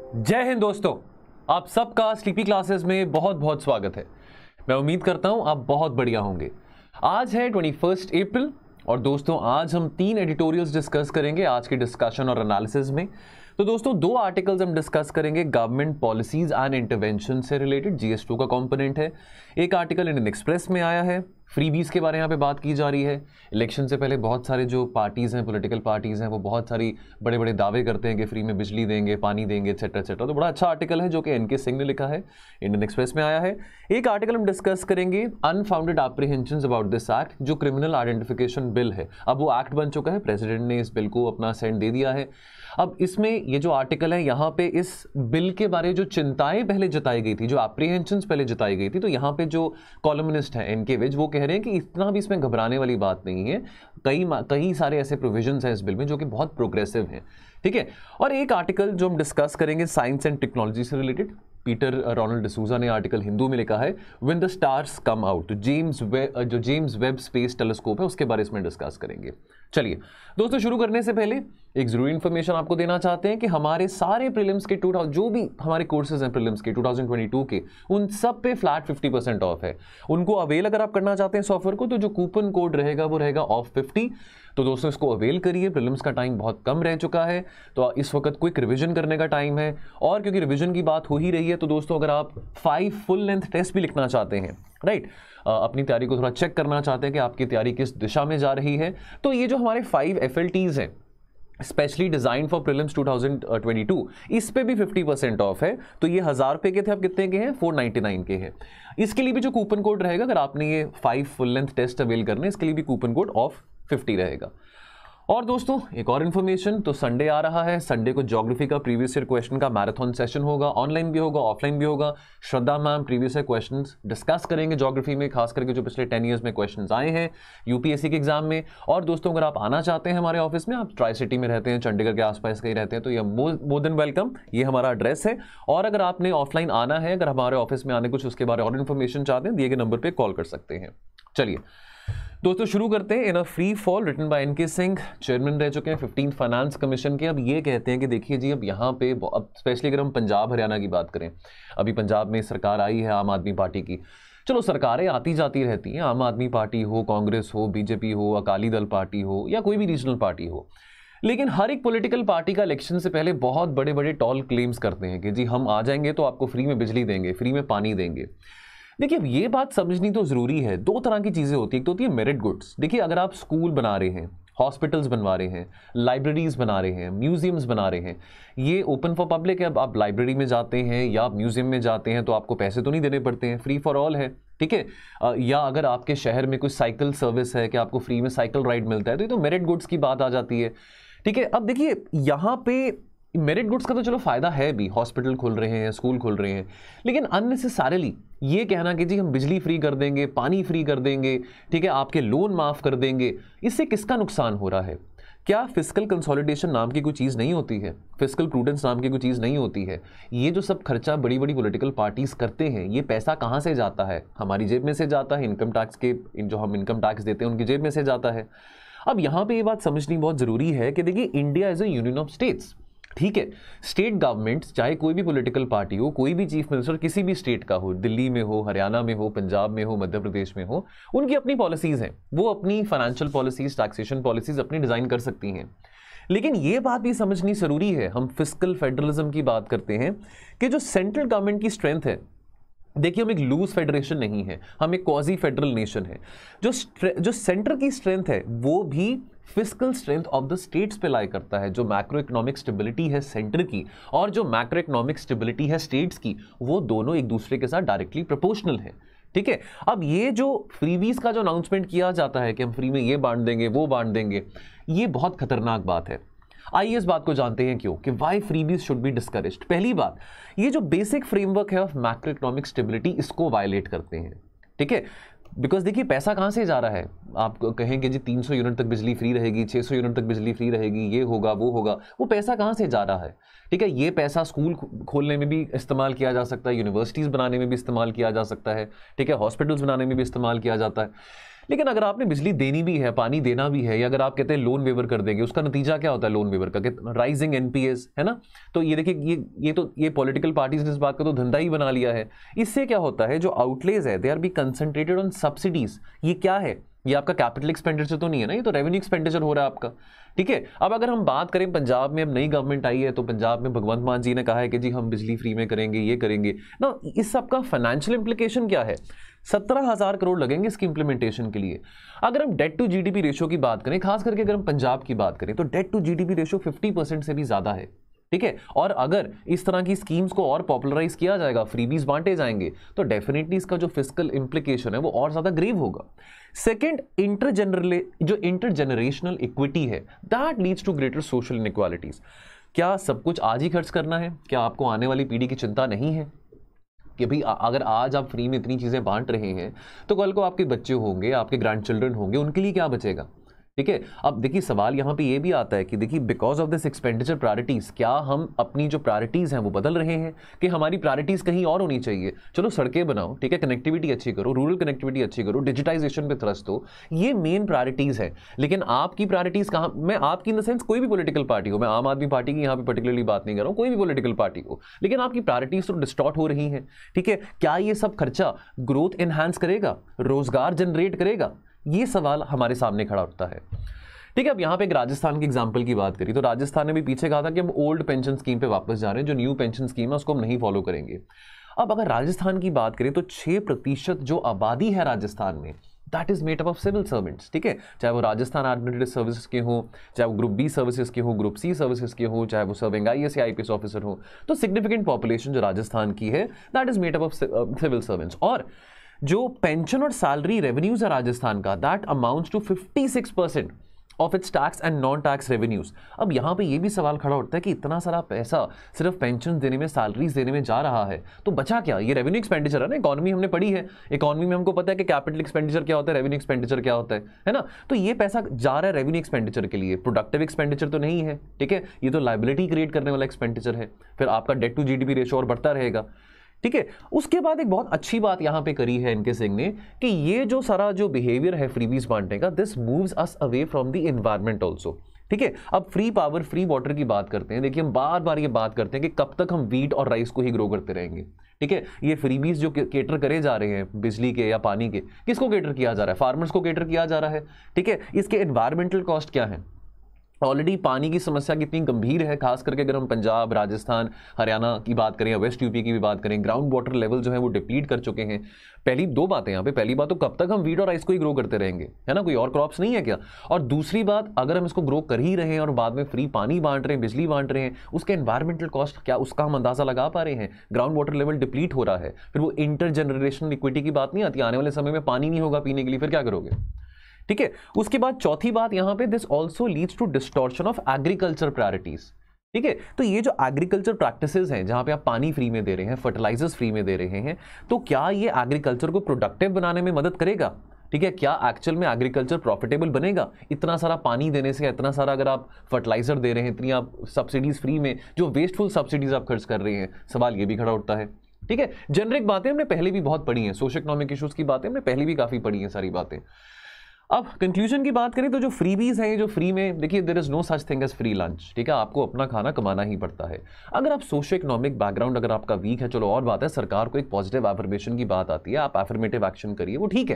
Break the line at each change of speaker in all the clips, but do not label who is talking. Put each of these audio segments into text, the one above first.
जय हिंद दोस्तों, आप सबका स्लीपी क्लासेस में बहुत बहुत स्वागत है। मैं उम्मीद करता हूं आप बहुत बढ़िया होंगे। आज है 21 अप्रैल और दोस्तों आज हम 3 एडिटोरियल्स डिस्कस करेंगे आज के डिस्कशन और एनालिसिस में। तो दोस्तों 2 आर्टिकल्स हम डिस्कस करेंगे गवर्नमेंट पॉलिसीज एंड इंटरवेंशन से रिलेटेड, GS2 का कंपोनेंट है। एक आर्टिकल इंडियन एक्सप्रेस में आया है, फ्रीबीज के बारे में यहाँ पे बात की जा रही है। इलेक्शन से पहले बहुत सारे जो पार्टीज हैं, पॉलिटिकल पार्टीज हैं, वो बहुत सारी बड़े बड़े दावे करते हैं कि फ्री में बिजली देंगे, पानी देंगे, एक्सेट्रा एक्सेट्रा। तो बड़ा अच्छा आर्टिकल है जो कि NK सिंह ने लिखा है, इंडियन एक्सप्रेस में आया है। एक आर्टिकल हम डिस्कस करेंगे unfounded apprehensions about this act, जो क्रिमिनल आइडेंटिफिकेशन बिल है। अब वो एक्ट बन चुका है, प्रेसिडेंट ने इस बिल को अपना सेंड दे दिया है। अब इसमें ये जो आर्टिकल है यहाँ पे इस बिल के बारे जो चिंताएं पहले जताई गई थी, जो एप्रीहेंशंस पहले जताई गई थी, तो यहाँ पे जो कॉलमनिस्ट है NK विज, वो कह रहे हैं कि इतना भी इसमें घबराने वाली बात नहीं है। कई सारे ऐसे प्रोविजंस हैं इस बिल में जो कि बहुत प्रोग्रेसिव हैं, ठीक है। और एक आर्टिकल जो हम डिस्कस करेंगे साइंस एंड टेक्नोलॉजी से रिलेटेड, पीटर रोनाल्ड डिसूजा ने आर्टिकल हिंदू में लिखा है, when the stars come out. तो जेम्स वेब स्पेस टेलीस्कोप है, उसके बारे में डिस्कस करेंगे। चलिए दोस्तों, शुरू करने से पहले एक जरूरी इंफॉर्मेशन आपको देना चाहते हैं कि हमारे सारे प्रीलिम्स के जो भी हमारे कोर्सेज हैं प्रीलिम्स के 2022 के, उन सब पे फ्लैट 50% ऑफ है। उनको अवेल अगर आप करना चाहते हैं सॉफ्टवेयर को, तो जो कूपन कोड रहेगा वो रहेगा ऑफ 50। तो दोस्तों इसको अवेल करिए, प्रीलिम्स का टाइम बहुत कम रह चुका है, तो इस वक्त क्विक रिवीजन करने का टाइम है। और क्योंकि रिवीजन की बात हो ही रही है, तो दोस्तों अगर आप 5 फुल लेंथ टेस्ट भी लिखना चाहते हैं, राइट, अपनी तैयारी को थोड़ा चेक करना चाहते हैं कि आपकी तैयारी किस दिशा में जा रही है, तो ये जो हमारे 5 FLTs हैं स्पेशली डिजाइन फॉर प्रीलिम्स 2022, इस पे भी 50% ऑफ है। तो ये 1000 रुपए के थे, अब कितने के हैं? 499 के हैं। इसके लिए भी जो कूपन कोड रहेगा, अगर आपने ये 5 फुल लेंथ टेस्ट अवेल करने, इसके लिए भी कूपन कोड ऑफ 50 रहेगा। और दोस्तों एक और इन्फॉर्मेशन, तो संडे आ रहा है, संडे को ज्योग्राफी का प्रीवियस ईयर क्वेश्चन का मैराथन सेशन होगा, ऑनलाइन भी होगा, ऑफलाइन भी होगा। Shraddha ma'am previous year questions discuss करेंगे ज्योग्राफी में, खास करके जो पिछले 10 ईयर्स में क्वेश्चंस आए हैं UPSC के एग्जाम में। और दोस्तों अगर आप आना चाहते हैं हमारे ऑफिस में, आप ट्राई सिटी में रहते हैं, चंडीगढ़ के आसपास कहीं रहते हैं, तो ये मोर देन वेलकम, ये हमारा एड्रेस है। और अगर आपने ऑफलाइन आना है, अगर हमारे ऑफिस में आने कुछ उसके बारे और इन्फॉर्मेशन चाहते हैं, दिए गए नंबर पर कॉल कर सकते हैं। चलिए दोस्तों शुरू करते हैं। In a free fall, written by NK Singh, chairman रह चुके हैं 15th फाइनेंस कमीशन के। अब ये कहते हैं कि देखिए जी, अब यहाँ पे अब स्पेशली अगर हम पंजाब हरियाणा की बात करें, अभी पंजाब में सरकार आई है आम आदमी पार्टी की। चलो सरकारें आती जाती रहती हैं, आम आदमी पार्टी हो, कांग्रेस हो, BJP हो, अकाली दल पार्टी हो, या कोई भी रीजनल पार्टी हो, लेकिन हर एक पॉलिटिकल पार्टी का इलेक्शन से पहले बहुत बड़े बड़े टॉल क्लेम्स करते हैं कि जी हम आ जाएंगे तो आपको फ्री में बिजली देंगे, फ्री में पानी देंगे। देखिए अब ये बात समझनी तो जरूरी है। 2 तरह की चीजें होती है, एक तो होती है मेरिट गुड्स। देखिए अगर आप स्कूल बना रहे हैं, हॉस्पिटल्स बनवा रहे हैं, लाइब्रेरीज बना रहे हैं, म्यूजियम्स बना रहे हैं, ये ओपन फॉर पब्लिक है। अब आप लाइब्रेरी में जाते हैं या आप म्यूजियम में जाते हैं तो आपको पैसे तो नहीं देने पड़ते हैं, फ्री फॉर ऑल है, ठीक है। या अगर आपके शहर में कोई साइकिल सर्विस है कि आपको फ्री में साइकिल राइड मिलता है, तो ये तो मेरिट गुड्स की बात आ जाती है, ठीक है। अब देखिए यहाँ पे मेरिट गुड्स का तो चलो फायदा है भी, हॉस्पिटल खुल रहे हैं, स्कूल खुल रहे हैं, लेकिन अननेसेसरीली ये कहना कि जी हम बिजली फ्री कर देंगे, पानी फ्री कर देंगे, ठीक है, आपके लोन माफ कर देंगे, इससे किसका नुकसान हो रहा है? क्या फिस्कल कंसोलिडेशन नाम की कोई चीज़ नहीं होती है? फिस्कल प्रूडेंस नाम की कोई चीज़ नहीं होती है? ये जो सब खर्चा बड़ी बड़ी पॉलिटिकल पार्टीज करते हैं, ये पैसा कहाँ से जाता है? हमारी जेब में से जाता है, इनकम टैक्स के जो हम इनकम टैक्स देते हैं उनकी जेब में से जाता है। अब यहाँ पे ये बात समझनी बहुत ज़रूरी है कि देखिए India is a union of states, ठीक है। स्टेट गवर्नमेंट, चाहे कोई भी पॉलिटिकल पार्टी हो, कोई भी चीफ मिनिस्टर किसी भी स्टेट का हो, दिल्ली में हो, हरियाणा में हो, पंजाब में हो, मध्य प्रदेश में हो, उनकी अपनी पॉलिसीज हैं, वो अपनी फाइनेंशियल पॉलिसीज, टैक्सेशन पॉलिसीज अपनी डिजाइन कर सकती हैं। लेकिन ये बात भी समझनी जरूरी है, हम फिस्कल फेडरलिज्म की बात करते हैं कि जो सेंट्रल गवर्नमेंट की स्ट्रेंथ है, देखिए हम एक लूज फेडरेशन नहीं है, हम एक क्वाजी फेडरल नेशन है। जो सेंटर की स्ट्रेंथ है वो भी fiscal strength of the states पे लाई करता है। जो मैक्रो इकोनॉमिक स्टेबिलिटी है सेंटर की और जो मैक्रो इकोनॉमिक स्टेबिलिटी है स्टेट्स की, वो दोनों एक दूसरे के साथ डायरेक्टली प्रोपोर्शनल है, ठीक है। अब ये जो फ्रीबीज का जो अनाउंसमेंट किया जाता है कि हम फ्री में ये बांट देंगे, वो बांट देंगे, ये बहुत खतरनाक बात है। आइए इस बात को जानते हैं क्यों, कि why freebies should be discouraged. पहली बात, ये जो बेसिक फ्रेमवर्क है ऑफ मैक्रो इकोनॉमिक स्टेबिलिटी, इसको वायलेट करते हैं, ठीक है। बिकॉज देखिए पैसा कहाँ से जा रहा है? आप कहेंगे जी 300 यूनिट तक बिजली फ्री रहेगी, 600 यूनिट तक बिजली फ्री रहेगी, ये होगा वो होगा, वो पैसा कहाँ से जा रहा है? ठीक है, ये पैसा स्कूल खोलने में भी इस्तेमाल किया जा सकता है, यूनिवर्सिटीज़ बनाने में भी इस्तेमाल किया जा सकता है, ठीक है, हॉस्पिटल्स बनाने में भी इस्तेमाल किया जाता है। लेकिन अगर आपने बिजली देनी भी है, पानी देना भी है, या अगर आप कहते हैं लोन वेवर कर देंगे, उसका नतीजा क्या होता है लोन वेवर का? राइजिंग एनपीएस, है ना? तो ये देखिए, ये पॉलिटिकल पार्टीज ने इस बात का तो धंधा ही बना लिया है। इससे क्या होता है, जो आउटलेज है they are be concentrated on subsidies. ये क्या है? ये आपका कैपिटल एक्सपेंडिचर तो नहीं है ना, ये तो रेवेन्यू एक्सपेंडिचर हो रहा है आपका, ठीक है। अब अगर हम बात करें पंजाब में, अब नई गवर्नमेंट आई है, तो पंजाब में भगवंत मान जी ने कहा है कि जी हम बिजली फ्री में करेंगे, ये करेंगे ना। इस सब का फाइनेंशियल इंप्लीकेशन क्या है? 17,000 करोड़ लगेंगे इसकी इंप्लीमेंटेशन के लिए। अगर हम डेट टू जीडीपी रेशियो की बात करें, खास करके अगर हम पंजाब की बात करें, तो डेट टू जीडीपी रेशियो 50% से भी ज्यादा है, ठीक है। और अगर इस तरह की स्कीम्स को और पॉपुलराइज किया जाएगा, फ्रीबीज बांटे जाएंगे, तो डेफिनेटली इसका जो फिस्कल इंप्लीकेशन है वो और ज्यादा ग्रेव होगा। सेकंड, जो इंटरजेनरेशनल इक्विटी है, that leads to greater social inequalities. क्या सब कुछ आज ही खर्च करना है? क्या आपको आने वाली पीढ़ी की चिंता नहीं है कि भाई अगर आज आप फ्री में इतनी चीजें बांट रहे हैं तो कल को आपके बच्चे होंगे, आपके ग्रैंड चिल्ड्रन होंगे, उनके लिए क्या बचेगा? ठीक है। अब देखिए सवाल यहाँ पे ये भी आता है कि देखिए because of this expenditure priorities, क्या हम अपनी जो प्रायोरिटीज हैं वो बदल रहे हैं कि हमारी प्रायोरिटीज कहीं और होनी चाहिए? चलो सड़कें बनाओ, ठीक है, कनेक्टिविटी अच्छी करो, रूरल कनेक्टिविटी अच्छी करो, डिजिटाइजेशन पे थ्रस्ट दो, ये मेन प्रायोरिटीज है। लेकिन आपकी प्रायोरिटीज कहाँ? मैं आपकी इन द सेंस कोई भी पॉलिटिकल पार्टी हो, मैं आम आदमी पार्टी की यहाँ पे पर्टिकुलरली बात नहीं कर रहा हूँ, कोई भी पॉलिटिकल पार्टी हो, लेकिन आपकी प्रायोरिटीज तो डिस्टॉर्ट हो रही हैं, ठीक है। क्या ये सब खर्चा ग्रोथ एनहांस करेगा, रोजगार जनरेट करेगा? ये सवाल हमारे सामने खड़ा उठता है, ठीक है। अब यहाँ पे एक राजस्थान के एग्जांपल की बात करी, तो राजस्थान ने भी पीछे कहा था कि हम ओल्ड पेंशन स्कीम पे वापस जा रहे हैं, जो न्यू पेंशन स्कीम है उसको हम नहीं फॉलो करेंगे। अब अगर राजस्थान की बात करें तो 6% जो आबादी है राजस्थान में, that is made up of civil servants, ठीक है। चाहे वो राजस्थान एडमिनिस्ट्रेटिव सर्विसेज के हो, चाहे वो ग्रुप बी सर्विसेज के हो, ग्रुप सी सर्विसेज के हो, चाहे वो सर्विंग आईएएस या आईपीएस ऑफिसर हो, तो सिग्निफिकेंट पॉपुलेशन जो राजस्थान की है that is made up of civil servants. और जो पेंशन और सैलरी रेवेन्यूज है राजस्थान का, that amounts to 56% of its tax and non tax revenues. अब यहाँ पे ये भी सवाल खड़ा उठता है कि इतना सारा पैसा सिर्फ पेंशन देने में, सैलरीज देने में जा रहा है, तो बचा क्या? ये रेवेन्यू एक्सपेंडिचर है ना, इकोनॉमी हमने पढ़ी है, इकोनॉमी में हमको पता है कि कैपिटल एक्सपेंडिचर क्या होता है, रेवेन्यू एक्सपेंडिचर क्या होता है ना। तो ये पैसा जा रहा है रेवेन्यू एक्सपेंडिचर के लिए, प्रोडक्टिव एक्सपेंडिचर तो नहीं है, ठीक है। ये तो लाइबिलिटी क्रिएट करने वाला एक्सपेंडिचर है, फिर आपका डेट टू जीडीपी रेशियो और बढ़ता रहेगा, ठीक है। उसके बाद एक बहुत अच्छी बात यहां पे करी है इनके सिंह ने कि ये जो सारा जो बिहेवियर है फ्रीबीज बांटने का, this moves us away from the environment also, ठीक है। अब फ्री पावर, फ्री वाटर की बात करते हैं। देखिए हम बार बार ये बात करते हैं कि कब तक हम वीट और राइस को ही ग्रो करते रहेंगे, ठीक है। ये फ्रीबीज जो केटर करे जा रहे हैं बिजली के या पानी के, किसको केटर किया जा रहा है? फार्मर्स को केटर किया जा रहा है, ठीक है। इसके एनवायरमेंटल कॉस्ट क्या है? ऑलरेडी पानी की समस्या कितनी गंभीर है, खास करके अगर हम पंजाब, राजस्थान, हरियाणा की बात करें या वेस्ट यूपी की भी बात करें, ग्राउंड वाटर लेवल जो है वो डिप्लीट कर चुके हैं। पहली दो बातें यहाँ पे, पहली बात तो कब तक हम वीट और राइस को ही ग्रो करते रहेंगे, है ना, कोई और क्रॉप्स नहीं है क्या? और दूसरी बात, अगर हम इसको ग्रो कर ही रहे हैं और बाद में फ्री पानी बांट रहे हैं, बिजली बांट रहे हैं, उसके एनवायरमेंटल कॉस्ट क्या, उसका हम अंदाजा लगा पा रहे हैं? ग्राउंड वाटर लेवल डिप्लीट हो रहा है, फिर वो इंटर जनरेशनल इक्विटी की बात नहीं आती, आने वाले समय में पानी नहीं होगा पीने के लिए, फिर क्या करोगे, ठीक है। उसके बाद चौथी बात यहां पे, this also leads to distortion of agriculture priorities, ठीक है। तो ये जो एग्रीकल्चर प्रैक्टिसेस हैं, जहां पे आप पानी फ्री में दे रहे हैं, फर्टिलाइजर्स फ्री में दे रहे हैं, तो क्या ये एग्रीकल्चर को प्रोडक्टिव बनाने में मदद करेगा? ठीक है, क्या एक्चुअल में एग्रीकल्चर प्रॉफिटेबल बनेगा इतना सारा पानी देने से, इतना सारा अगर आप फर्टिलाइजर दे रहे हैं, इतनी आप सब्सिडीज फ्री में, जो वेस्टफुल सब्सिडीज आप खर्च कर रहे हैं? सवाल ये भी खड़ा उठता है, ठीक है। जेनरिक बातें हमने पहले भी बहुत पढ़ी हैं, सोशल इकोनॉमिक इश्यूज की बातें हमने पहले भी काफी पढ़ी हैं सारी बातें। अब कंक्लूजन की बात करें तो जो फ्रीबीज हैं, जो फ्री में, देखिए there is no such thing as free lunch, ठीक है। आपको अपना खाना कमाना ही पड़ता है। अगर आप सोशो इकोनॉमिक बैकग्राउंड अगर आपका वीक है, चलो और बात है, सरकार को एक पॉजिटिव एफर्मेशन की बात आती है, आप एफर्मेटिव एक्शन करिए, वो ठीक है,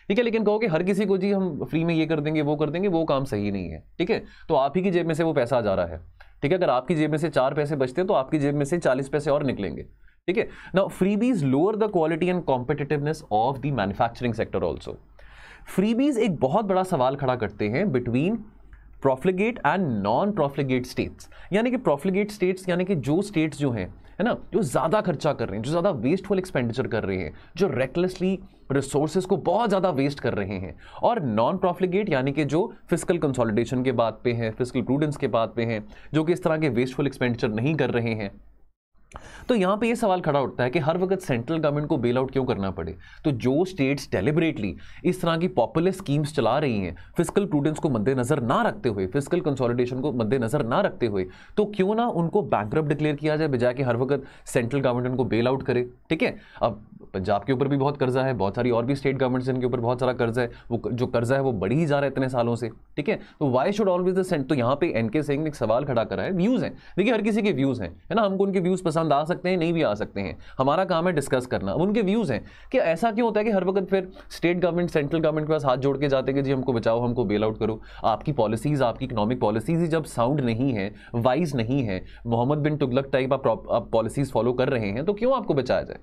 ठीक है। लेकिन कहोगे हर किसी को जी हम फ्री में ये कर देंगे, वो कर देंगे, वो काम सही नहीं है, ठीक है। तो आप ही की जेब में से वो पैसा जा रहा है, ठीक है। अगर आपकी जेब में से 4 पैसे बचते हैं तो आपकी जेब में से 40 पैसे और निकलेंगे, ठीक है। Now freebies lower the quality and competitiveness of the manufacturing sector also. Freebies एक बहुत बड़ा सवाल खड़ा करते हैं बिटवीन प्रोफ्लिगेट एंड नॉन प्रोफ्लिगेट स्टेट्स, यानी कि प्रोफ्लिगेट स्टेट्स यानी कि जो स्टेट्स जो हैं, है ना, जो ज्यादा खर्चा कर रहे हैं, जो ज्यादा वेस्टफुल एक्सपेंडिचर कर रहे हैं, जो रेकलेसली रिसोर्सेज को बहुत ज्यादा वेस्ट कर रहे हैं, और नॉन प्रोफ्लिगेट यानी कि जो फिस्कल कंसोलिडेशन के बात पे हैं, फिस्कल प्रूडेंस के बात पे हैं, जो कि इस तरह के वेस्टफुल एक्सपेंडिचर नहीं कर रहे हैं। तो यहां पे ये सवाल खड़ा उठता है कि हर वक्त सेंट्रल गवर्नमेंट को बेल आउट क्यों करना पड़े? तो जो स्टेट्स डेलिबरेटली इस तरह की पॉपुलर स्कीम्स चला रही हैं, फिस्कल प्रूडेंस को मद्देनजर ना रखते हुए, फिस्कल कंसोलिडेशन को मद्देनजर ना रखते हुए, तो क्यों ना उनको बैंकरप्ट डिक्लेयर किया जाए, बजाय कि हर वक्त सेंट्रल गवर्नमेंट उनको बेल आउट करे, ठीक है। अब पंजाब के ऊपर भी बहुत कर्जा है, बहुत सारी और भी स्टेट गवर्नमेंट्स जिनके ऊपर बहुत सारा कर्जा है, वो जो कर्जा है वो बढ़ ही जा रहा है इतने सालों से, ठीक है। तो why should always the cent, तो यहाँ पे एनके सिंह ने एक सवाल खड़ा करा है, व्यूज हैं, देखिए हर किसी के व्यूज हैं, है ना, हमको उनके व्यूज पसंद आ सकते हैं, नहीं भी आ सकते हैं, हमारा काम है डिस्कस करना। अब उनके व्यूज हैं कि ऐसा क्यों होता है कि हर वक्त फिर स्टेट गवर्नमेंट सेंट्रल गवर्नमेंट के पास हाथ जोड़ के जाते हैं कि जी हमको बचाओ, हमको बेल आउट करो। आपकी पॉलिसीज, आपकी इकोनॉमिक पॉलिसीज ही जब साउंड नहीं है, वाइज नहीं है, मोहम्मद बिन तुगलक टाइप आप पॉलिसीज फॉलो कर रहे हैं, तो क्यों आपको बचाया जाए।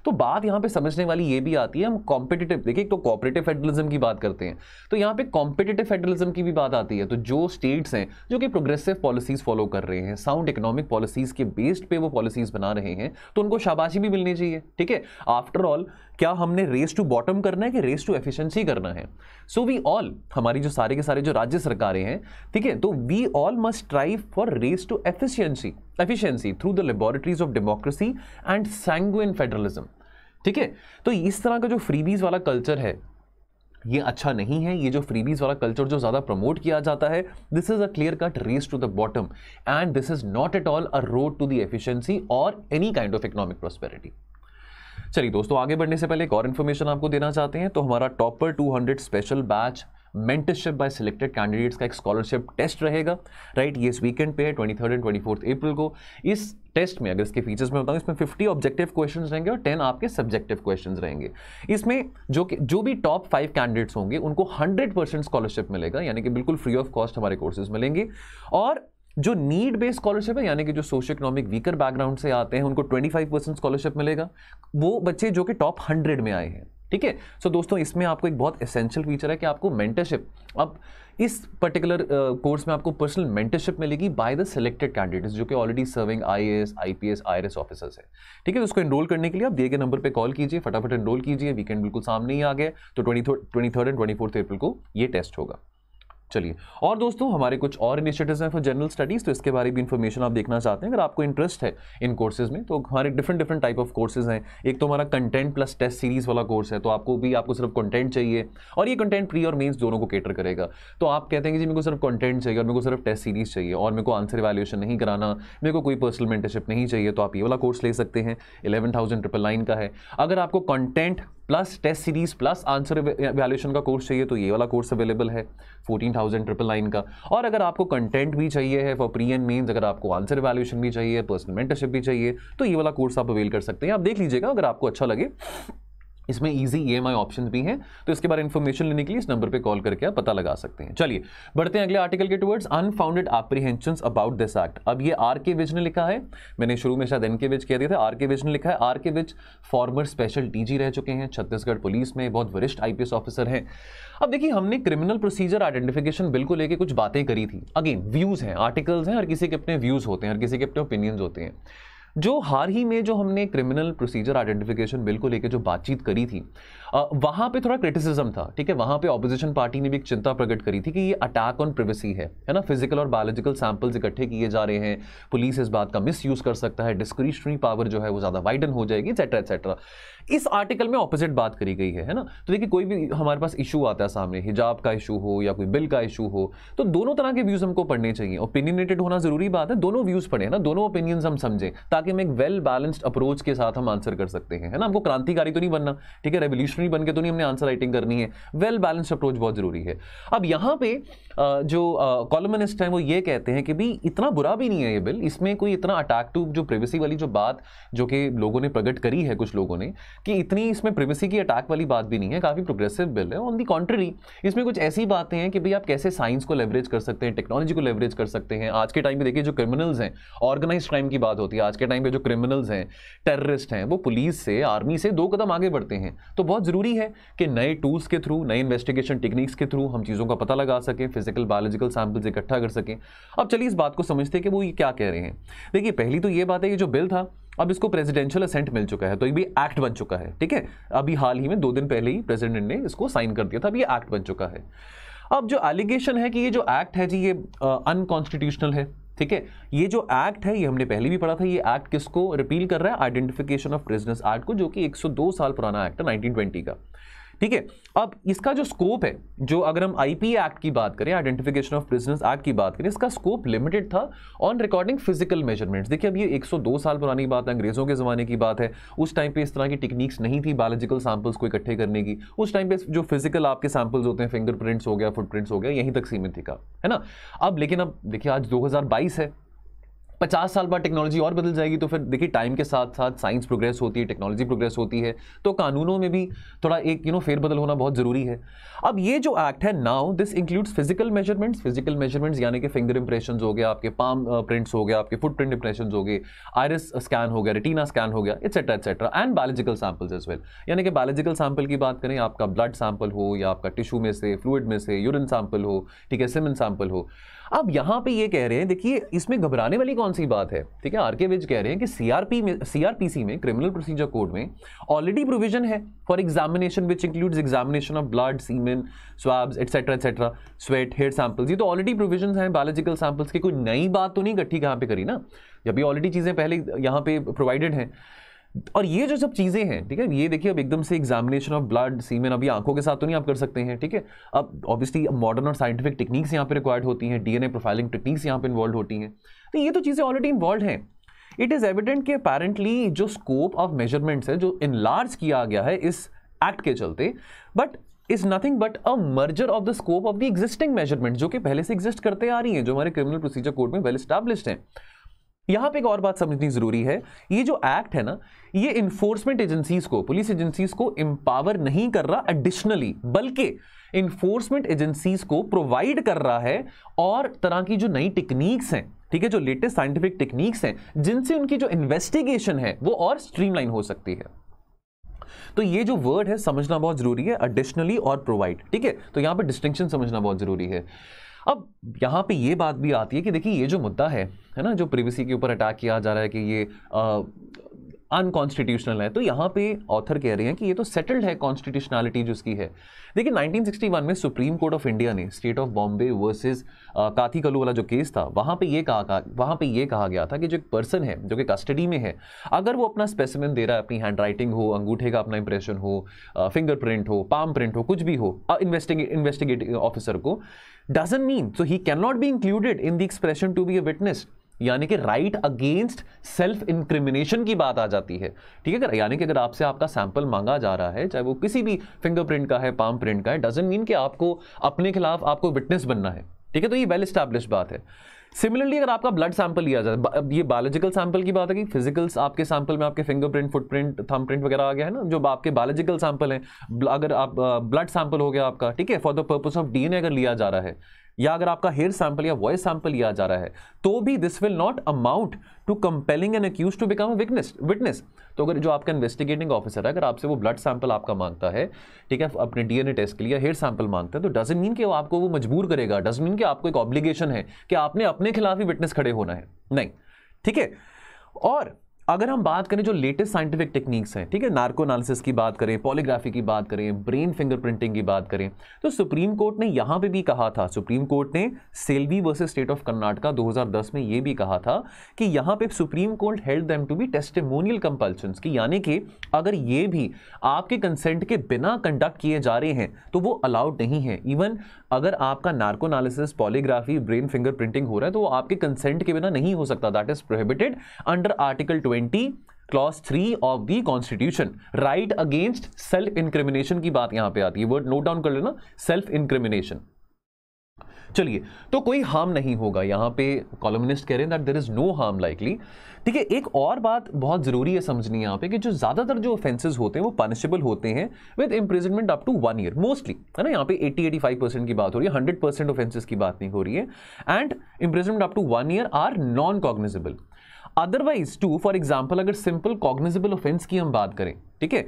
तो बात यहां पे समझने वाली ये भी आती है, हम कॉम्पिटिटिव, देखिए तो कोऑपरेटिव फेडरलिज्म की बात करते हैं, तो यहां पे कॉम्पिटिटिव फेडरलिज्म की भी बात आती है। तो जो स्टेट्स हैं जो कि प्रोग्रेसिव पॉलिसीज फॉलो कर रहे हैं, साउंड इकोनॉमिक पॉलिसीज के बेस्ड पे वो पॉलिसीज बना रहे हैं, तो उनको शाबाशी भी मिलनी चाहिए, ठीक है। आफ्टर ऑल क्या हमने रेस टू बॉटम करना है कि रेस टू एफिशिएंसी करना है। सो वी ऑल, हमारी जो सारे के सारे जो राज्य सरकारें हैं, ठीक है, तो we all must strive for race to efficiency through the laboratories of democracy and sanguine federalism, ठीक है। तो इस तरह का जो फ्रीबीज वाला कल्चर है ये अच्छा नहीं है। ये जो फ्रीबीज वाला कल्चर जो ज्यादा प्रमोट किया जाता है, this is a clear cut race to the bottom and this is not at all a road to the efficiency और any kind of economic prosperity. चलिए दोस्तों, आगे बढ़ने से पहले एक और इन्फॉर्मेशन आपको देना चाहते हैं। तो हमारा topper 200 special batch mentorship by selected candidates का एक स्कॉलरशिप टेस्ट रहेगा, राइट। ये इस वीकेंड पे है 23 एंड 24 अप्रैल को। इस टेस्ट में अगर इसके फीचर्स में बताऊं, इसमें 50 ऑब्जेक्टिव क्वेश्चंस रहेंगे और 10 आपके सब्जेक्टिव क्वेश्चंस रहेंगे। इसमें जो भी टॉप 5 कैंडिडेट्स होंगे उनको 100% स्कॉलरशिप मिलेगा, यानी कि बिल्कुल फ्री ऑफ कॉस्ट हमारे कोर्सेज मिलेंगे। और जो नीड बेस्ड स्कॉलरशिप है, यानी कि जो सोशियो इकोनॉमिक वीकर बैकग्राउंड से आते हैं, उनको 25% स्कॉलरशिप मिलेगा, वो बच्चे जो कि टॉप 100 में आए हैं, ठीक है। सो दोस्तों, इसमें आपको एक बहुत एसेंशियल फीचर है कि आपको मेंटरशिप, अब इस पर्टिकुलर कोर्स में आपको पर्सनल मेंटरशिप मिलेगी बाय द सिलेक्टेड कैंडिडेट्स जो कि already serving IAS, IPS, IRS officers है, ठीक है। तो उसको एनरोल करने के लिए आप दिए गए नंबर पे कॉल कीजिए, फटाफट एनरोल कीजिए। वीकेंड बिल्कुल सामने ही आ गया, तो 23 एंड 24 अप्रैल को ये टेस्ट होगा। चलिए, और दोस्तों हमारे कुछ और इनिशिएटिव्स हैं फॉर जनरल स्टडीज, तो इसके बारे में इन्फॉर्मेशन आप देखना चाहते हैं, अगर आपको इंटरेस्ट है इन कोर्सेज में, तो हमारे डिफरेंट टाइप ऑफ कोर्सेज हैं। एक तो हमारा कंटेंट प्लस टेस्ट सीरीज वाला कोर्स है, तो आपको सिर्फ कंटेंट चाहिए, और ये कंटेंट प्री और मेंस दोनों को कैटर करेगा। तो आप कहते हैं कि जी मेरे को सिर्फ कंटेंट चाहिए और मेरे को सिर्फ टेस्ट सीरीज चाहिए और मेरे को आंसर इवैल्यूएशन नहीं कराना, मेरे को कोई पर्सनल मेंटरशिप नहीं चाहिए, तो आप ये वाला कोर्स ले सकते हैं, 11,999 का है। अगर आपको content plus test series plus answer evaluation का कोर्स चाहिए, तो ये वाला कोर्स अवेलेबल है 14,999 का। और अगर आपको कंटेंट भी चाहिए है फॉर प्री एंड मेंस, अगर आपको आंसर इवैल्यूएशन भी चाहिए, पर्सनल मेंटरशिप भी चाहिए, तो ये वाला कोर्स आप अवेल कर सकते हैं। आप देख लीजिएगा, अगर आपको अच्छा लगे। इसमें इजी EMI ऑप्शंस भी हैं, तो इसके बारे में इन्फॉर्मेशन लेने के लिए इस नंबर पे कॉल करके आप पता लगा सकते हैं। चलिए बढ़ते हैं अगले आर्टिकल के towards unfounded apprehensions about this act. अब ये RK विज ने लिखा है, मैंने शुरू में शायद NK विज कह दिया था, RK विज ने लिखा है। RK Vij former special DG रह चुके हैं छत्तीसगढ़ पुलिस में, बहुत वरिष्ठ IPS ऑफिसर हैं। अब देखिए, हमने क्रिमिनल प्रोसीजर आइडेंटिफिकेशन बिल को लेकर कुछ बातें करी थी। अगेन व्यूज हैं, आर्टिकल्स हैं, हर किसी के अपने व्यूज होते हैं, हर किसी के अपने ओपिनियंस होते हैं। जो हाल ही में जो हमने क्रिमिनल प्रोसीजर आइडेंटिफिकेशन बिल को लेकर जो बातचीत करी थी, वहां पे थोड़ा क्रिटिसिज्म था, ठीक है। वहां पे ऑपोजिशन पार्टी ने भी एक चिंता प्रकट करी थी कि ये अटैक ऑन प्रिवेसी है ना, फिजिकल और बायोलॉजिकल सैंपल्स इकट्ठे किए जा रहे हैं, पुलिस इस बात का मिसयूज कर सकता है, डिस्क्रिशनरी पावर जो है वो ज्यादा वाइडन हो जाएगी, एटसेट्रा एटसेट्रा। इस आर्टिकल में ऑपोजिट बात करी गई है ना। तो देखिए, कोई भी हमारे पास इशू आता है सामने, हिजाब का इशू हो या कोई बिल का इशू हो, तो दोनों तरह के व्यूज हमको पढ़ने चाहिए। ओपिनियनेटेड होना जरूरी बात है, दोनों व्यूज पढ़े ना, दोनों ओपिनियंस हम समझें, ताकि हम एक वेल बैलेंस्ड अप्रोच के साथ हम आंसर कर सकते हैं, है ना। हमको क्रांतिकारी तो नहीं बनना, ठीक है, रेवोल्यूशनरी बन के तो नहीं हमने आंसर राइटिंग करनी है, वेल बैलेंस्ड अप्रोच बहुत जरूरी है। अब यहाँ पे जो कॉलमनिस्ट हैं वो ये कहते हैं कि भी इतना बुरा भी नहीं है ये बिल, इसमें कोई इतना अटैक टू जो प्रिवेसी वाली जो बात जो कि लोगों ने प्रकट करी है, कुछ लोगों ने, कि इतनी इसमें प्रिवेसी की अटैक वाली बात भी नहीं है, काफी प्रोग्रेसिव बिल है। ऑन दी कॉन्ट्ररी, इसमें कुछ ऐसी बातें हैं कि भाई आप कैसे साइंस को लेवरेज कर सकते हैं, टेक्नोलॉजी को लेवरेज कर सकते हैं। आज के टाइम पे देखिए, जो क्रिमिनल्स हैं, ऑर्गेनाइज्ड क्राइम की बात होती है, आज के टाइम पे जो क्रिमिनल्स हैं, टेररिस्ट हैं, वो पुलिस से, आर्मी से 2 कदम आगे बढ़ते हैं। तो बहुत जरूरी है कि नए टूल्स के थ्रू, नए इन्वेस्टिगेशन टेक्निक्स के थ्रू हम चीजों का पता लगा सकें, फिजिकल बायोलॉजिकल सैंपल्स इकट्ठा कर सकें। अब चलिए इस बात को समझते हैं कि वो ये क्या कह रहे हैं। देखिए, पहली तो ये बात है कि जो बिल था, अब इसको प्रेसिडेंशियल असेंट मिल चुका है, तो ये भी एक्ट बन चुका है, ठीक है। अभी हाल ही में 2 दिन पहले ही प्रेसिडेंट ने इसको साइन कर दिया था, अब ये एक्ट बन चुका है। अब जो एलिगेशन है कि ये जो एक्ट है जी, ये अनकॉन्स्टिट्यूशनल है, ठीक है। ये जो एक्ट है, ये हमने पहले भी पढ़ा था, ये एक्ट किसको रिपील कर रहा है? आइडेंटिफिकेशन ऑफ प्रिजनर्स एक्ट को, जो कि 102 साल पुराना एक्ट है, 1920 का। ठीक है। अब इसका जो स्कोप है, जो अगर हम आईपी एक्ट की बात करें, आइडेंटिफिकेशन ऑफ प्रिजनर्स एक्ट की बात करें, इसका स्कोप लिमिटेड था ऑन रिकॉर्डिंग फिजिकल मेजरमेंट्स। देखिए अब ये 102 साल पुरानी बात है, अंग्रेजों के ज़माने की बात है। उस टाइम पे इस तरह की टेक्निक्स नहीं थी बायोलॉजिकल सैंपल्स को इकट्ठे करने की। उस टाइम पे जो फिजिकल आपके सैंपल्स होते हैं, फिंगरप्रिंट्स हो गया, फुटप्रिंट्स हो गया, यहीं तक सीमित थी, है ना। अब लेकिन अब देखिए आज 2022 है, 50 साल बाद टेक्नोलॉजी और बदल जाएगी, तो फिर देखिए टाइम के साथ साथ साइंस प्रोग्रेस होती है, टेक्नोलॉजी प्रोग्रेस होती है, तो कानूनों में भी थोड़ा एक फेरबदल होना बहुत जरूरी है। अब ये जो एक्ट है now this includes physical measurements यानी कि फिंगर इंप्रेशंस हो गया, आपके पाम प्रिंट्स हो गया, आपके फुटप्रिंट इंप्रेशंस हो गए, आइरिस स्कैन हो गया, रेटिना स्कैन हो गया, etcetera etcetera, and biological samples as well. यानी कि बायोलॉजिकल सैंपल की बात करें, आपका ब्लड सैंपल हो या आपका टिश्यू में से, फ्लूइड में से, यूरिन सैंपल हो, ठीक है, सीमेन सैंपल हो। अब यहां पे ये कह रहे हैं, देखिए इसमें घबराने वाली कौन सी बात है, ठीक है। आरके विज कह रहे हैं कि सीआरपीसी में, क्रिमिनल प्रोसीजर कोड में ऑलरेडी प्रोविजन है for examination which includes examination of blood, semen, swabs, etcetera etcetera, sweat, hair samples. ये तो ऑलरेडी प्रोविजन है बायोलॉजिकल सैंपल्स की, कोई नई बात तो नहीं इकट्ठी कहां पे करी ना, जब ये ऑलरेडी चीजें पहले यहां पे प्रोवाइडेड हैं। और ये जो सब चीजें हैं, ठीक है, ये देखिए अब एकदम से एग्जामिनेशन ऑफ ब्लड, सीमेन अभी आंखों के साथ तो नहीं आप कर सकते हैं, ठीक है। अब ऑब्वियसली मॉडर्न और साइंटिफिक टेक्निक्स यहाँ पे रिक्वायर्ड होती हैं, डीएनए प्रोफाइलिंग टेक्निक्स यहाँ पे इन्वॉल्व होती हैं, तो ये तो चीजें ऑलरेडी इन्वॉल्व हैं। इट इज एविडेंट कि अपेरेंटली जो स्कोप ऑफ मेजरमेंट्स है जो इनलार्ज किया गया है इस एक्ट के चलते, but is nothing but a merger of the scope of the existing measurement जो कि पहले से एग्जिस्ट करते आ रही हैं, जो हमारे क्रिमिनल प्रोसीजर कोड में वेल एस्टैब्लिश्ड हैं। यहां पे एक और बात समझनी जरूरी है, ये जो एक्ट है ना, ये इन्फोर्समेंट एजेंसीज को, पुलिस एजेंसीज को एम्पावर नहीं कर रहा एडिशनली, बल्कि इन्फोर्समेंट एजेंसीज को प्रोवाइड कर रहा है और तरह की जो नई टेक्निक्स हैं, ठीक है, जो लेटेस्ट साइंटिफिक टेक्निक्स हैं, जिनसे उनकी जो इन्वेस्टिगेशन है वो और स्ट्रीमलाइन हो सकती है। तो ये जो वर्ड है समझना बहुत जरूरी है, एडिशनली और प्रोवाइड, ठीक है। तो यहां पर डिस्टिंक्शन समझना बहुत जरूरी है। अब यहां पे ये बात भी आती है कि देखिए ये जो मुद्दा है ना, जो प्रिवेसी के ऊपर अटैक किया जा रहा है कि ये अनकॉन्स्टिट्यूशनल है, तो यहां पे ऑथर कह रहे हैं कि ये तो सेटल्ड है कॉन्स्टिट्यूशनैलिटी जो इसकी है। देखिए 1961 में सुप्रीम कोर्ट ऑफ इंडिया ने स्टेट ऑफ बॉम्बे वर्सेस काथी कल्लू वाला जो केस था, वहां पे ये कहा गया था कि जो एक पर्सन है जो कि कस्टडी में है, अगर वो अपना स्पेसिमेन दे रहा है, अपनी हैंड राइटिंग हो, अंगूठे का अपना इंप्रेशन हो, फिंगरप्रिंट हो, पाम प्रिंट हो, कुछ भी हो, इन्वेस्टिगेटिंग ऑफिसर को, doesn't mean so he cannot be included in the expression to be a witness। यानी कि राइट अगेंस्ट सेल्फ इंक्रिमिनेशन की बात आ जाती है, ठीक है। यानी कि अगर आपसे आपका सैंपल मांगा जा रहा है, चाहे वो किसी भी फिंगरप्रिंट का है, पाम प्रिंट का है, डजंट मीन कि आपको अपने खिलाफ आपको विटनेस बनना है, ठीक है। तो ये वेल एस्टैब्लिश्ड बात है। सिमिलरली अगर आपका ब्लड सैंपल लिया जाए, ये बायोलॉजिकल सैंपल की बात है कि फिजिकल्स आपके सैंपल में आपके फिंगरप्रिंट, फुटप्रिंट, थंब प्रिंट वगैरह आ गया है ना, जो आपके बायोलॉजिकल सैंपल हैं, अगर आप ब्लड सैंपल हो गया आपका, ठीक है, for the purpose of DNA अगर लिया जा रहा है, या अगर आपका हेयर सैंपल या वॉइस सैंपल लिया जा रहा है, तो भी this will not amount to compelling an accused to become a witness. तो अगर जो आपका इन्वेस्टिगेटिंग ऑफिसर है, अगर आपसे वो ब्लड सैंपल आपका मांगता है, ठीक है, अपने डीएनए टेस्ट के लिए हेयर सैंपल मांगता है, तो डजंट मीन कि वो आपको वो मजबूर करेगा, डजंट मीन कि आपको एक ऑब्लिगेशन है कि आपने अपने खिलाफ ही विटनेस खड़े होना है, नहीं, ठीक है। और अगर हम बात करें जो लेटेस्ट साइंटिफिक टेक्निक्स हैं, ठीक है, नार्को एनालिसिस की बात करें, पॉलीग्राफी की बात करें, ब्रेन फिंगरप्रिंटिंग की बात करें, तो सुप्रीम कोर्ट ने यहां पे भी कहा था, सुप्रीम कोर्ट ने Selvi versus state of Karnataka 2010 में यह भी कहा था कि यहां पे supreme court held them to be testimonial compulsions, की यानी कि अगर ये भी आपके कंसेंट के बिना कंडक्ट किए जा रहे हैं तो वो अलाउड नहीं है। इवन अगर आपका narco analysis, polygraphy, brain fingerprinting हो रहा है तो वो आपके कंसेंट के बिना नहीं हो सकता, that is prohibited under article 20 clause 3 of the constitution. Right against self incrimination की बात यहां पे आती है, वर्ड नोट डाउन कर लेना, सेल्फ इंक्रिमिनेशन। चलिए, तो कोई हार्म नहीं होगा, यहां पे कॉलमनिस्ट कह रहे हैं that there is no harm likely, ठीक है। एक और बात बहुत जरूरी है समझनी यहां पे कि जो ज्यादातर जो ऑफेंसेस होते हैं वो पनिशेबल होते हैं with imprisonment up to 1 year mostly, है ना। यहां पे 80-85% की बात हो रही है, 100% ऑफेंसेस की बात नहीं हो रही है। And imprisonment up to 1 year are non cognizable. Otherwise too, for example अगर सिंपल कॉग्निजेबल ऑफेंस की हम बात करें, ठीक है,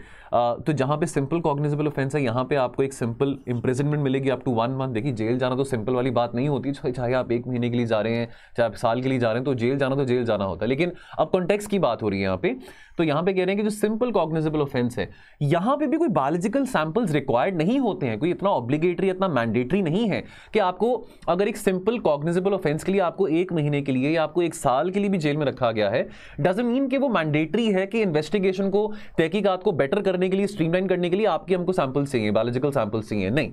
तो जहां पे सिंपल कॉग्निजेबल ऑफेंस है यहां पे आपको एक सिंपल इंप्रिजनमेंट मिलेगी अप टू 1 मंथ। देखिए जेल जाना तो सिंपल वाली बात नहीं होती, चाहे आप 1 महीने के लिए जा रहे हैं, चाहे आप साल के लिए जा रहे हैं, तो जेल जाना होता है। लेकिन अब कॉन्टेक्स्ट की बात हो रही है यहाँ पे, तो यहां पे कह रहे हैं कि जो सिंपल कॉग्निजेबल ऑफेंस है यहां पे भी कोई बायोलॉजिकल सैंपल्स रिक्वायर्ड नहीं होते हैं, कोई इतना ऑब्लिगेटरी, इतना मैंडेटरी नहीं है कि आपको अगर एक सिंपल कॉग्निजेबल ऑफेंस के लिए आपको 1 महीने के लिए या आपको 1 साल के लिए भी जेल में रखा गया है, डजंट मीन कि वो मैंडेटरी है कि इन्वेस्टिगेशन को, तहकीकात को बेटर करने के लिए, स्ट्रीमलाइन करने के लिए आपके हमको सैंपल्स चाहिए, बायोलॉजिकल सैंपल्स चाहिए, नहीं।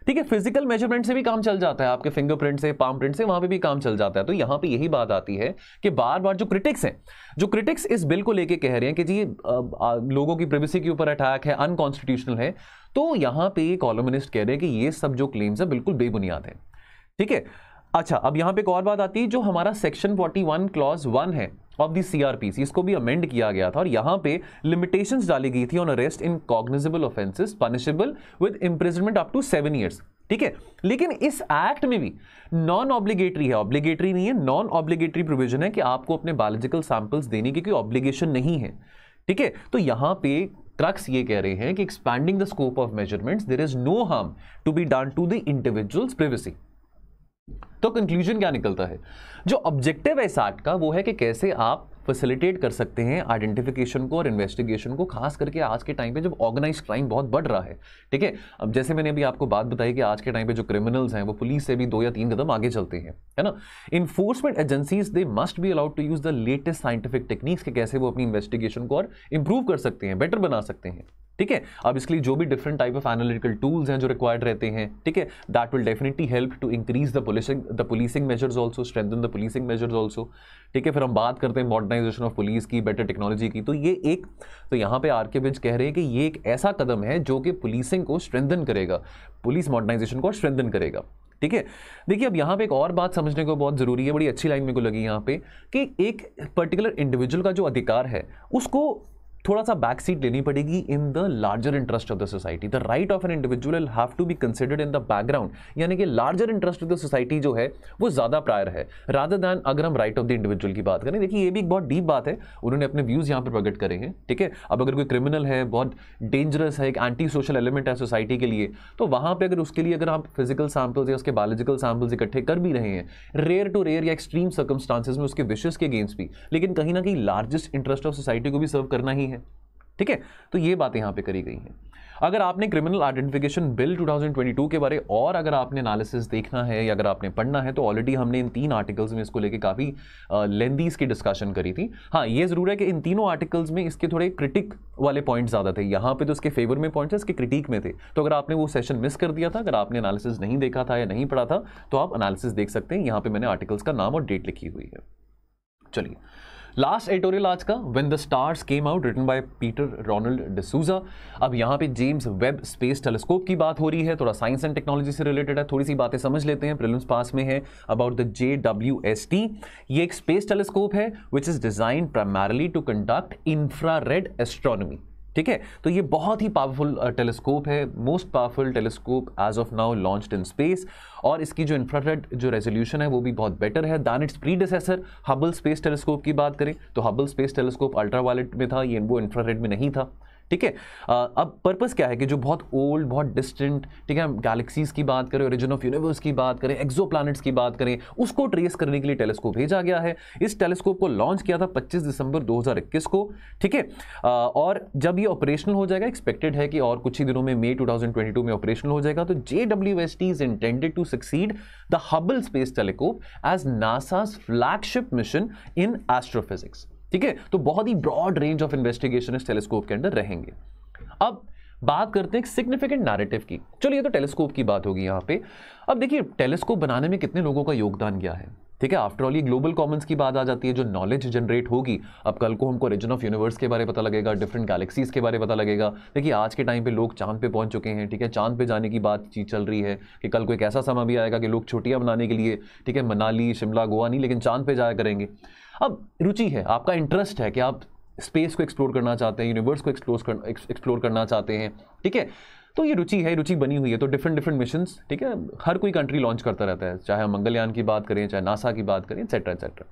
ठीक है, फिजिकल मेजरमेंट से भी काम चल जाता है, आपके फिंगरप्रिंट से, पाम प्रिंट से, वहां पे भी काम चल जाता है। तो यहां पे यही बात आती है कि बार बार जो क्रिटिक्स इस बिल को लेके कह रहे हैं कि जी लोगों की प्राइवेसी के ऊपर अटैक है, अनकॉन्स्टिट्यूशनल है, तो यहां पे कॉलमनिस्ट कह रहे हैं कि ये सब जो क्लेम्स है बिल्कुल बेबुनियाद है। ठीक है, अच्छा, अब यहां पे एक और बात आती है, जो हमारा सेक्शन 41 क्लॉज 1 है ऑफ द सीआरपीसी, इसको भी अमेंड किया गया था और यहां पे लिमिटेशंस डाली गई थी on arrest in cognizable offences punishable with imprisonment up to 7 years. ठीक है, लेकिन इस एक्ट में भी नॉन ऑब्लिगेटरी है, ऑब्लिगेटरी नहीं है, नॉन ऑब्लिगेटरी प्रोविजन है कि आपको अपने बायोलॉजिकल सैंपल्स देने की कोई ऑब्लिगेशन नहीं है। ठीक है, तो यहां पे क्रक्स ये कह रहे हैं कि expanding the scope of measurements, there is no harm to be done to the individual's privacy. तो कंक्लूजन क्या निकलता है, जो ऑब्जेक्टिव है इस एक्ट का वो है कि कैसे आप फैसिलिटेट कर सकते हैं आइडेंटिफिकेशन को और इन्वेस्टिगेशन को, खास करके आज के टाइम पे जब ऑर्गेनाइज्ड क्राइम बहुत बढ़ रहा है। ठीक है, अब जैसे मैंने अभी आपको बात बताई कि आज के टाइम पे जो क्रिमिनल्स हैं वो पुलिस से भी 2 या 3 कदम आगे चलते हैं, है ना। Enforcement agencies they must be allowed to use the latest scientific techniques के कैसे वो अपनी इन्वेस्टिगेशन को और इंप्रूव कर सकते हैं, बेटर बना सकते हैं। ठीक है, अब इसके लिए जो भी different type of analytical tools हैं जो रिक्वायर्ड रहते हैं, ठीक है, that will definitely help to increase the policing measures also, strengthen the policing measures also. ठीक है, फिर हम बात करते हैं मॉडर्नाइजेशन ऑफ पुलिस की, बेटर टेक्नोलॉजी की, तो यहाँ पे आर के विज कह रहे हैं कि ये एक ऐसा कदम है जो कि पुलिसिंग को स्ट्रेंथन करेगा, पुलिस मॉडर्नाइजेशन को स्ट्रेंथन करेगा। ठीक है, देखिए अब यहाँ पे एक और बात समझने को बहुत जरूरी है, बड़ी अच्छी लाइन मेरे को लगी यहाँ पे, कि एक पर्टिकुलर इंडिविजुअल का जो अधिकार है उसको थोड़ा सा बैक सीट लेनी पड़ेगी in the larger interest of the society. The right of an individual will have to be considered in the background, यानी कि larger interest of the society जो है वो ज्यादा प्रायर है रादर दैन अगर हम राइट ऑफ द इंडिविजुअल की बात करें। देखिए ये भी एक बहुत डीप बात है, उन्होंने अपने व्यूज यहाँ पर प्रकट करे हैं। ठीक है, अब अगर कोई क्रिमिनल है, बहुत डेंजरस है, एक एंटी सोशल एलिमेंट है सोसाइटी के लिए, तो वहां पर अगर उसके लिए अगर आप फिजिकल सैंपल्स या उसके बायोलॉजिकल सैंपल्स इकट्ठे कर भी रहे हैं, रेयर टू रेयर या एक्सट्रीम सर्कमस्टांसेस में उसके विशेस के अगेंस्ट भी, लेकिन कहीं ना कहीं लार्जेस्ट इंटरेस्ट ऑफ सोसाइटी को भी सर्व करना ही है। ठीक है, तो ये बातें यहां पे करी गई हैं। अगर आपने क्रिमिनल आइडेंटिफिकेशन बिल 2022 के बारे और अगर आपने एनालिसिस देखना है या अगर आपने पढ़ना है, तो ऑलरेडी हमने इन 3 आर्टिकल्स में इसको लेके काफ़ी लेंथी इसकी डिस्कशन करी थी। हाँ, ये ज़रूर है कि इन तीनों आर्टिकल्स में इसके थोड़े क्रिटिक वाले पॉइंट्स ज़्यादा थे, यहाँ पे तो इसके फेवर में पॉइंट्स इसके क्रिटिक में थे। तो अगर आपने वो सेशन मिस कर दिया था, अगर आपने एनालिसिस नहीं देखा था या नहीं पढ़ा था, तो आप एनालिसिस देख सकते हैं। यहाँ पे मैंने आर्टिकल्स का नाम और डेट लिखी हुई है। चलिए, लास्ट एडिटोरियल आज का, when the stars came out, written by Peter Ronald D'Souza. अब यहाँ पे जेम्स वेब स्पेस टेलीस्कोप की बात हो रही है, थोड़ा साइंस एंड टेक्नोलॉजी से रिलेटेड है, थोड़ी सी बातें समझ लेते हैं, प्रीलिम्स पास में है। अबाउट द JWST, ये एक स्पेस टेलीस्कोप है which is designed primarily to conduct infrared astronomy. ठीक है, तो ये बहुत ही पावरफुल टेलीस्कोप है, most powerful telescope as of now launched in space, और इसकी जो इंफ्रारेड जो रेजोल्यूशन है वो भी बहुत बेटर है than its predecessor Hubble space telescope की बात करें तो हबल स्पेस टेलीस्कोप अल्ट्रावायलेट में था, ये वो इंफ्रारेड में नहीं था। ठीक है, अब पर्पस क्या है कि जो बहुत ओल्ड, बहुत डिस्टेंट, ठीक है, गैलेक्सीज की बात करें, ओरिजिन ऑफ यूनिवर्स की बात करें, एक्सोप्लैनेट्स की बात करें, उसको ट्रेस करने के लिए टेलीस्कोप भेजा गया है। इस टेलीस्कोप को लॉन्च किया था 25 दिसंबर 2021 को। ठीक है, और जब ये ऑपरेशनल हो जाएगा, एक्सपेक्टेड है कि और कुछ ही दिनों में मई 2022 में ऑपरेशनल हो जाएगा, तो JWST is intended to succeed the Hubble space telescope as NASA's flagship mission in astrophysics. ठीक है, तो बहुत ही ब्रॉड रेंज ऑफ इन्वेस्टिगेशन इस टेलीस्कोप के अंदर रहेंगे। अब बात करते हैं सिग्निफिकेंट नैरेटिव की। चलिए, ये तो टेलीस्कोप की बात होगी यहाँ पे। अब देखिए, टेलीस्कोप बनाने में कितने लोगों का योगदान गया है। ठीक है, आफ्टर ऑल ये ग्लोबल कॉमन्स की बात आ जाती है, जो नॉलेज जनरेट होगी। अब कल को हमको ओरिजिन ऑफ यूनिवर्स के बारे में पता लगेगा, डिफरेंट गैलेक्सीज के बारे में पता लगेगा। देखिए, आज के टाइम पे लोग चांद पे पहुंच चुके हैं। ठीक है, चांद पे जाने की बातचीत चल रही है कि कल को एक ऐसा समय भी आएगा कि लोग छुट्टियां मनाने के लिए, ठीक है, मनाली, शिमला, गोवा नहीं, लेकिन चांद पे जाया करेंगे। अब रुचि है, आपका इंटरेस्ट है कि आप स्पेस को एक्सप्लोर करना चाहते हैं, यूनिवर्स को एक्सप्लोर करना चाहते हैं। ठीक है, तो ये रुचि है, रुचि बनी हुई है, तो डिफरेंट मिशंस, ठीक है, हर कोई कंट्री लॉन्च करता रहता है, चाहे हम मंगलयान की बात करें, चाहे नासा की बात करें, एटसेट्रा एटसेट्रा।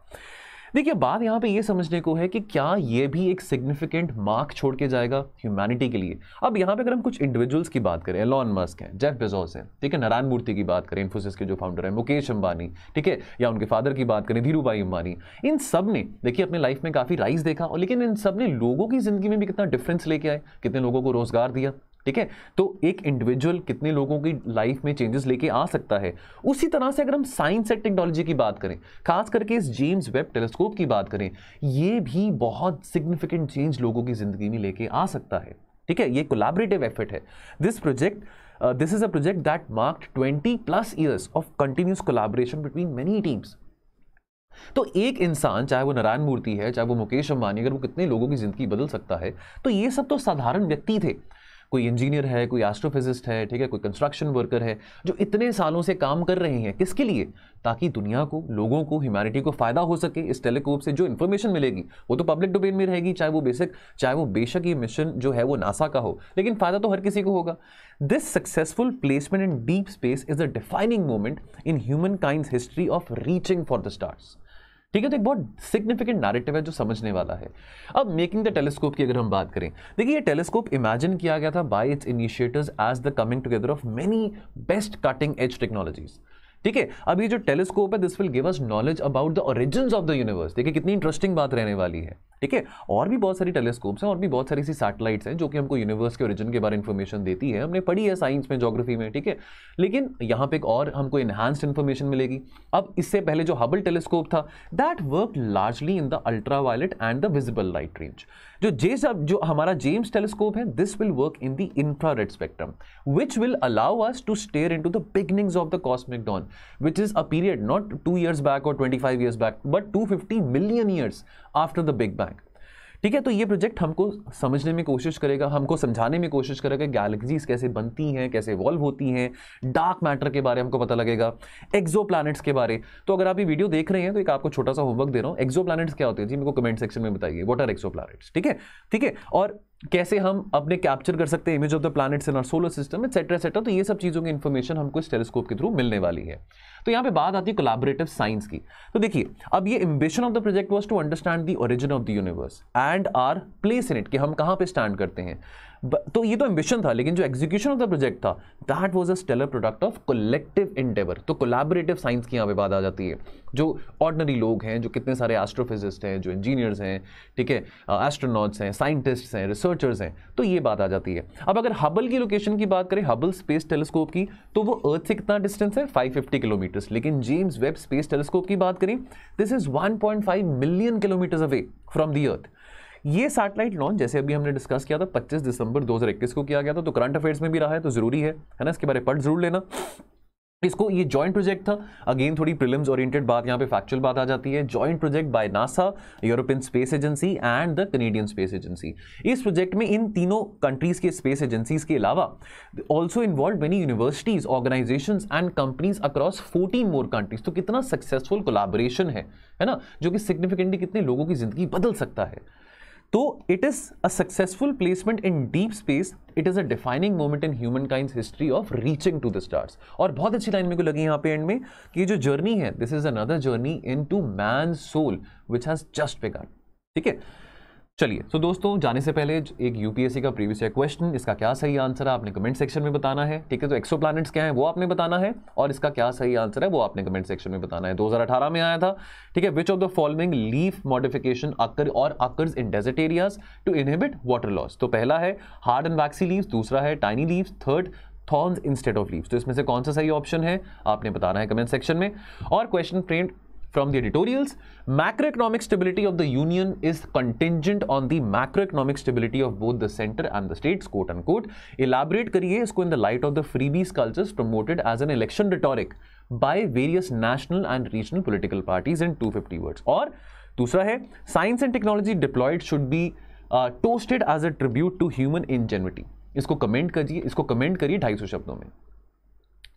देखिए, बात यहाँ पे ये समझने को है कि क्या ये भी एक सिग्निफिकेंट मार्क छोड़ के जाएगा ह्यूमैनिटी के लिए। अब यहाँ पे अगर हम कुछ इंडिविजुअल्स की बात करें, एलॉन मस्क हैं, जेफ बेजोस हैं, ठीक है, नारायण मूर्ति की बात करें, इन्फोसिस के जो फाउंडर हैं, मुकेश अंबानी, ठीक है, या उनके फादर की बात करें, धीरूभाई अंबानी, इन सब ने देखिए अपने लाइफ में काफ़ी राइज देखा, और लेकिन इन सब ने लोगों की जिंदगी में भी कितना डिफरेंस लेके आए, कितने लोगों को रोजगार दिया। ठीक है। तो एक इंडिविजुअल कितने लोगों की लाइफ में चेंजेस लेके आ सकता है। उसी तरह से अगर हम साइंस एंड टेक्नोलॉजी की बात करें, खास करके इस जेम्स वेब टेलीस्कोप की बात करें, ये भी बहुत सिग्निफिकेंट चेंज लोगों की जिंदगी में लेके आ सकता है, ठीक है। ये कोलैबोरेटिव एफर्ट है। This is a project that marked 20+ years of continuous collaboration between many teams. तो एक इंसान, चाहे वो नारायण मूर्ति है, चाहे वो मुकेश अंबानी, अगर वो कितने लोगों की जिंदगी बदल सकता है, तो ये सब तो साधारण व्यक्ति थे। कोई इंजीनियर है, कोई एस्ट्रोफिजिस्ट है, ठीक है, कोई कंस्ट्रक्शन वर्कर है, जो इतने सालों से काम कर रहे हैं। किसके लिए? ताकि दुनिया को, लोगों को, ह्यूमैनिटी को फायदा हो सके। इस टेलीस्कोप से जो इन्फॉर्मेशन मिलेगी वो तो पब्लिक डोमेन में रहेगी, चाहे वो बेशक ये मिशन जो है वो नासा का हो, लेकिन फायदा तो हर किसी को होगा। This successful placement in deep space is a defining moment in humankind's history of reaching for the stars, ठीक है। तो एक बहुत सिग्निफिकेंट नैरेटिव है जो समझने वाला है। अब मेकिंग द टेलीस्कोप की अगर हम बात करें, देखिए ये टेलीस्कोप इमेजिन किया गया था by its initiators as the coming together of many best cutting edge technologies, ठीक है। अब ये जो टेलीस्कोप है, this will give us knowledge about the origins of the universe. देखिए कितनी इंटरेस्टिंग बात रहने वाली है, ठीक है। और भी बहुत सारी टेलीस्कोप्स हैं और भी बहुत सारी सी सैटेलाइट्स हैं जो कि हमको यूनिवर्स के ओरिजिन के बारे में इंफॉर्मेशन देती है। हमने पढ़ी है साइंस में, ज्योग्राफी में, ठीक है। लेकिन यहाँ पे एक और हमको इनहांस्ड इंफॉर्मेशन मिलेगी। अब इससे पहले जो हबल टेलीस्कोप था, that work largely in the ultraviolet and the visible light range. जो हमारा जेम्स टेलीस्कोप है, this will work in the infrared spectrum, which will allow us to stare into the beginnings of the cosmic dawn, which is a period not 2 years back और 25 years back, but 250 million years after the big bang, ठीक है। तो ये project हमको समझने में कोशिश करेगा, हमको समझाने में कोशिश करेगा गैलेक्सीज कैसे बनती हैं, कैसे इवॉल्व होती हैं, डार्क मैटर के बारे में हमको पता लगेगा, एक्सो प्लैनेट्स के बारे। तो अगर आप ये वीडियो देख रहे हैं तो एक आपको छोटा सा होमवर्क दे रहा हूं, एक्सो प्लैनेट्स क्या होते हैं जी, मेरे को कमेंट सेक्शन में बताइए, व्हाट आर एक्सो प्लैनेट्स, ठीक है, ठीक है। और कैसे हम अपने कैप्चर कर सकते हैं image of the planets in our solar system, et cetera et cetera. तो ये सब चीज़ों की इन्फॉर्मेशन हमको इस टेलीस्कोप के थ्रू मिलने वाली है। तो यहाँ पे बात आती है कोलैबोरेटिव साइंस की। तो देखिए, अब ये ambition of the project was to understand the origin of the universe and our place in it, कि हम कहाँ पे स्टैंड करते हैं। तो ये तो एम्बिशन था, लेकिन जो एग्जीक्यूशन ऑफ द प्रोजेक्ट था, that was a stellar product of collective endeavour. तो कोलैबोरेटिव साइंस की यहाँ पे बात आ जाती है। जो ऑर्डिनरी लोग हैं, जो कितने सारे एस्ट्रोफिजिस्ट हैं, जो इंजीनियर्स हैं, ठीक है, एस्ट्रोनॉट्स हैं, साइंटिस्ट्स हैं, रिसर्चर्स हैं, तो ये बात आ जाती है। अब अगर हबल की लोकेशन की बात करें, हबल स्पेस टेलीस्कोप की, तो वो अर्थ से कितना डिस्टेंस है, 550 किलोमीटर। लेकिन जेम्स वेब स्पेस टेलीस्कोप की बात करें, this is 1.5 million kilometres away from the earth. ये सैटेलाइट लॉन्च, जैसे अभी हमने डिस्कस किया था, 25 दिसंबर 2021 को किया गया था। तो करंट अफेयर्स में भी रहा है, तो जरूरी है ना, इसके बारे में पढ़ जरूर लेना इसको। ये जॉइंट प्रोजेक्ट था। अगेन थोड़ी प्रीलिम्स ओरिएंटेड बात, यहाँ पे फैक्चुअल बात आ जाती है। Joint project by NASA, European space agency and the Canadian space agency. इस प्रोजेक्ट में इन तीनों कंट्रीज के स्पेस एजेंसीज के अलावा also involve many universities, organisations and companies across 14 more countries. तो कितना सक्सेसफुल कोलैबोरेशन है ना, जो कि सिग्निफिकेंटली कितने लोगों की जिंदगी बदल सकता है। तो it is a successful placement in deep space, it is a defining moment in humankind's history of reaching to the stars. और बहुत अच्छी लाइन मेरे को लगी यहाँ पे एंड में कि जो जर्नी है, this is another journey into man soul which has just begun, ठीक है। चलिए, तो दोस्तों जाने से पहले एक यूपीएससी का प्रीवियस ईयर क्वेश्चन, इसका क्या सही आंसर है आपने कमेंट सेक्शन में बताना है, ठीक है। तो एक्सो प्लैनेट्स क्या है वो आपने बताना है, और इसका क्या सही आंसर है वो आपने कमेंट सेक्शन में बताना है। 2018 में आया था, ठीक है। Which of the following leaf modification occurs in desert areas to inhibit water loss. तो पहला है हार्ड एंड वैक्सी लीव्स, दूसरा है tiny leaves, third thorns instead of leaves. तो इसमें से कौन सा सही ऑप्शन है आपने बताना है कमेंट सेक्शन में। और question framed from the editorials, macroeconomic stability of the union is contingent on the macroeconomic stability of both the center and the states, quote unquote. Elaborate करिए इसको in the light of the freebies cultures promoted as an election rhetoric by various national and regional political parties in 250 words. और दूसरा है science and technology deployed should be toasted as a tribute to human ingenuity. इसको comment करिए 250 शब्दों में।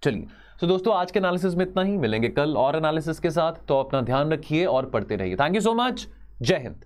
चलिए, तो दोस्तों आज के एनालिसिस में इतना ही, मिलेंगे कल और एनालिसिस के साथ। तो अपना ध्यान रखिए और पढ़ते रहिए। थैंक यू सो मच, जय हिंद।